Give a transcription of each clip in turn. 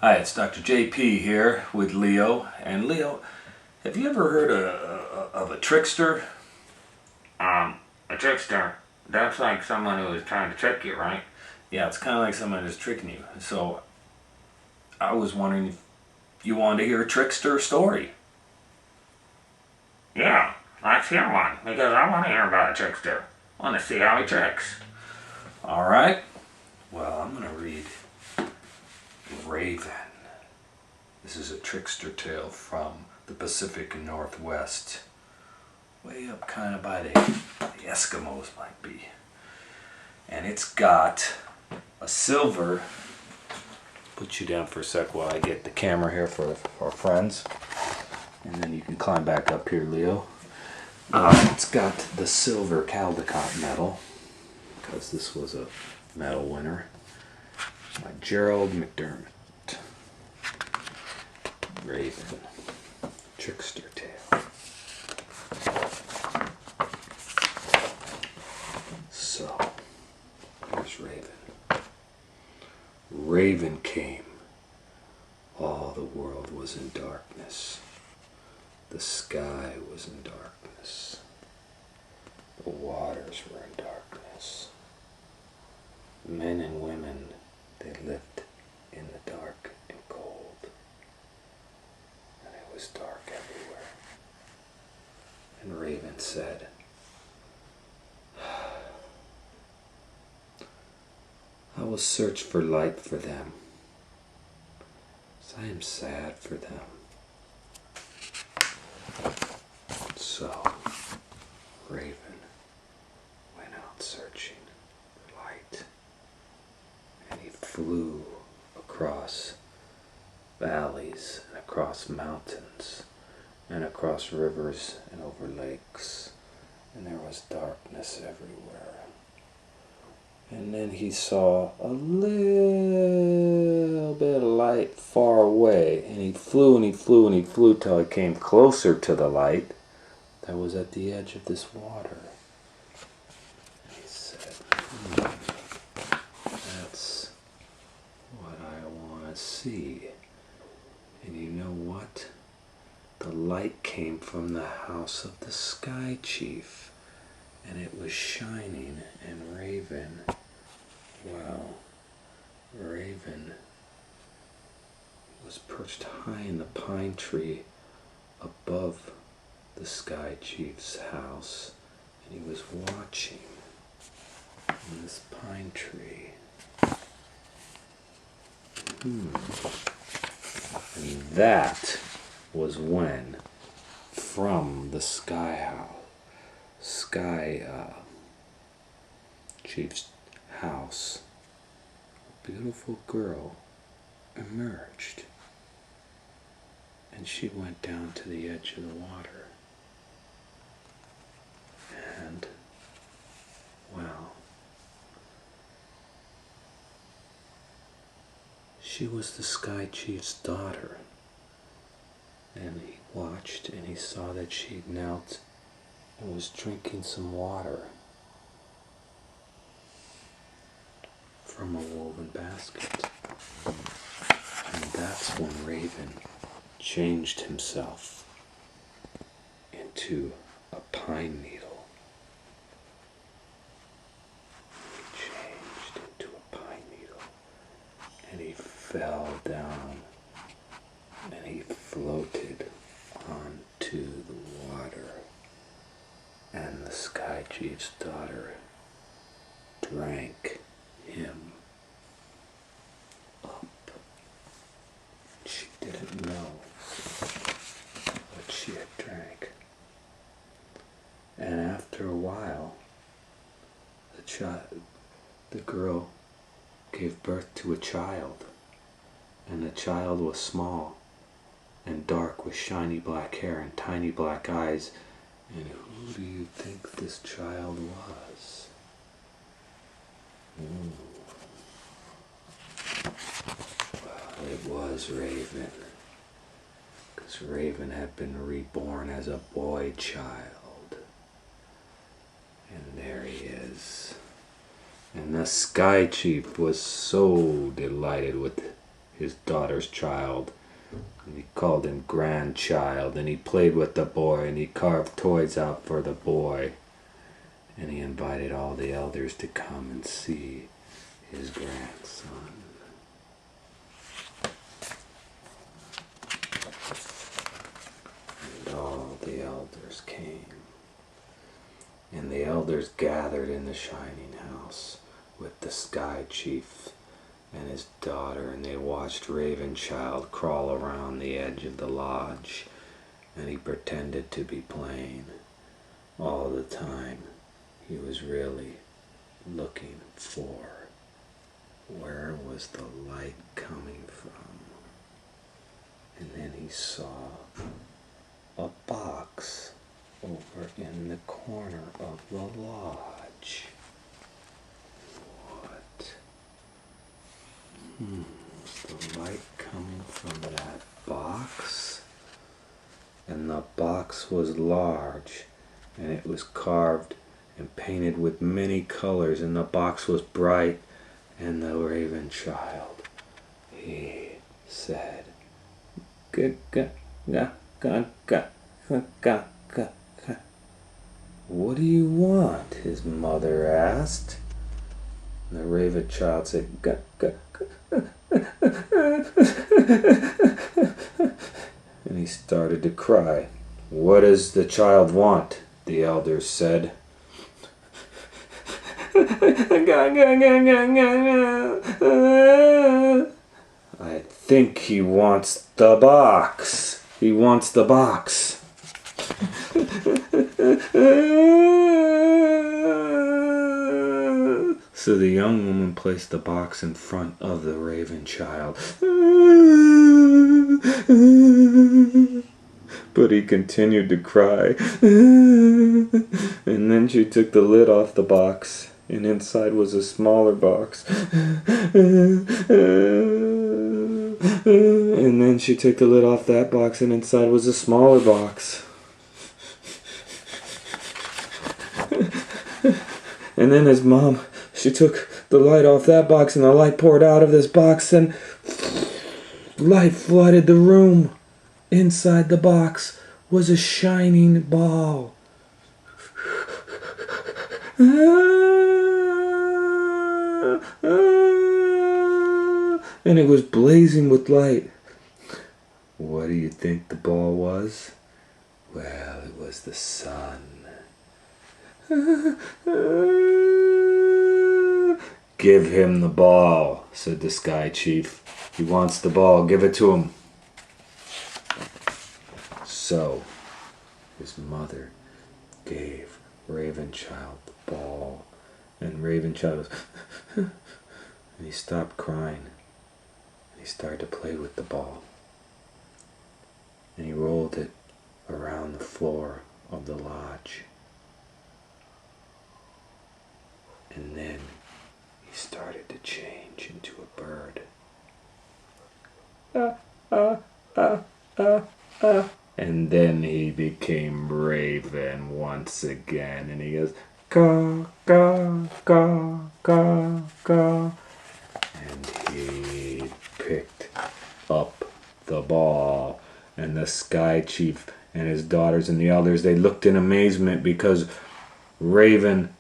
Hi, it's Dr. JP here with Leo. And Leo, have you ever heard of a trickster? A trickster. That's like someone who is trying to trick you, right? Yeah, it's kind of like someone is tricking you. So I was wondering if you wanted to hear a trickster story. Yeah, let's hear one, because I want to hear about a trickster. I want to see how he tricks. All right. Well, I'm going to read Raven. This is a trickster tale from the Pacific Northwest. Way up kind of by the Eskimos might be. And it's got a silver. Put you down for a sec while I get the camera here for our friends. And then you can climb back up here, Leo. It's got the silver Caldecott medal, because this was a medal winner, by Gerald McDermott. Raven, trickster tale. So, here's Raven. Raven came. All the world was in darkness. The sky was in darkness. The waters were in darkness. Men and women, they lived in the dark and cold. And it was dark everywhere. And Raven said, I will search for light for them, as I am sad for them. So, Raven went out searching for light, and he flew across valleys, and across mountains, and across rivers, and over lakes, and there was darkness everywhere. And then he saw a little bit of light far away, and he flew and he flew and he flew till he came closer to the light that was at the edge of this water. And he said, that's what I want to see. And you know what? The light came from the house of the Sky Chief, and it was shining, and Raven, well, Raven was perched high in the pine tree above the Sky Chief's house, and he was watching in this pine tree. And that was when, from the Sky Chief's house, a beautiful girl emerged, and she went down to the edge of the water. And, well, she was the Sky Chief's daughter. And he watched, and he saw that she knelt and was drinking some water from a woven basket. And that's when Raven changed himself into a pine needle. He changed into a pine needle, and he fell down, and he floated onto the water, and the Sky Chief's daughter drank him up. She didn't know what she had drank. And after a while, the girl gave birth to a child, and the child was small and dark with shiny black hair and tiny black eyes. And who do you think this child was? Well, it was Raven, because Raven had been reborn as a boy child. And there he is. And the Sky Chief was so delighted with his daughter's child. And he called him grandchild, and he played with the boy, and he carved toys out for the boy. And he invited all the elders to come and see his grandson. And all the elders came. And the elders gathered in the shining house with the sky chief and his daughter, and they watched Ravenchild crawl around the edge of the lodge, and he pretended to be playing. All the time he was really looking for where was the light coming from. And then he saw a box over in the corner of the lodge. What? The light coming from that box? And the box was large, and it was carved and painted with many colors, and the box was bright, and the Raven child, he said, "Ga ga ga ga ga ga ga ga." "What do you want?" his mother asked. And the Raven child said, "Ga ga ga." And he started to cry. "What does the child want?" the elders said. "I think he wants the box. He wants the box." So the young woman placed the box in front of the Raven child. But he continued to cry. And then she took the lid off the box, and inside was a smaller box. And then she took the lid off that box, and inside was a smaller box. And then his mom, she took the light off that box, and the light poured out of this box, and light flooded the room. Inside the box was a shining ball. And it was blazing with light. What do you think the ball was? Well, it was the sun. "Give him the ball," said the sky chief. "He wants the ball. Give it to him." So his mother gave Ravenchild the ball, and Ravenchild was and he stopped crying, and he started to play with the ball, and he rolled it around the floor of the lodge. And then he started to change into a bird. And then he became Raven once again, and he goes, "Caw, caw, caw, caw, caw." And he picked up the ball, and the sky chief and his daughters and the elders, they looked in amazement, because Raven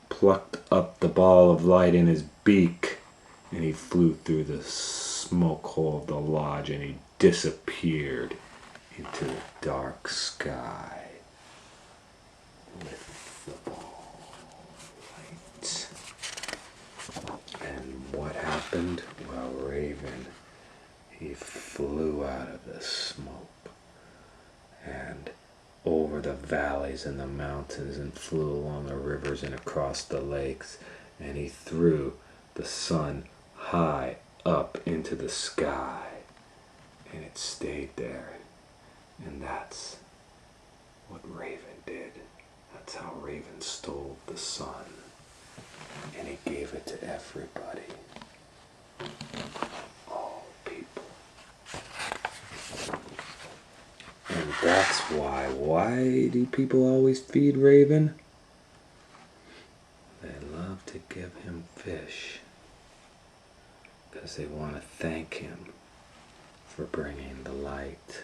plucked up the ball of light in his beak, and he flew through the smoke hole of the lodge, and he disappeared into the dark sky with the ball light. And what happened? Well, Raven, he flew out of the smoke and over the valleys and the mountains, and flew along the rivers and across the lakes, and he threw the sun high up into the sky, and it stayed there. And that's what Raven did. That's how Raven stole the sun, and he gave it to everybody, all people. And that's why do people always feed Raven? They to give him fish because they want to thank him for bringing the light.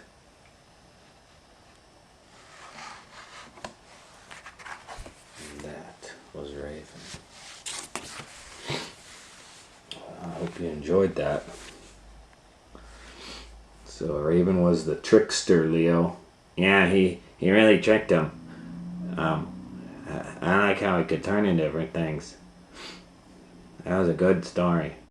And that was Raven. I hope you enjoyed that. So Raven was the trickster, Leo. Yeah, he really tricked him. I like how he could turn into different things. That was a good story.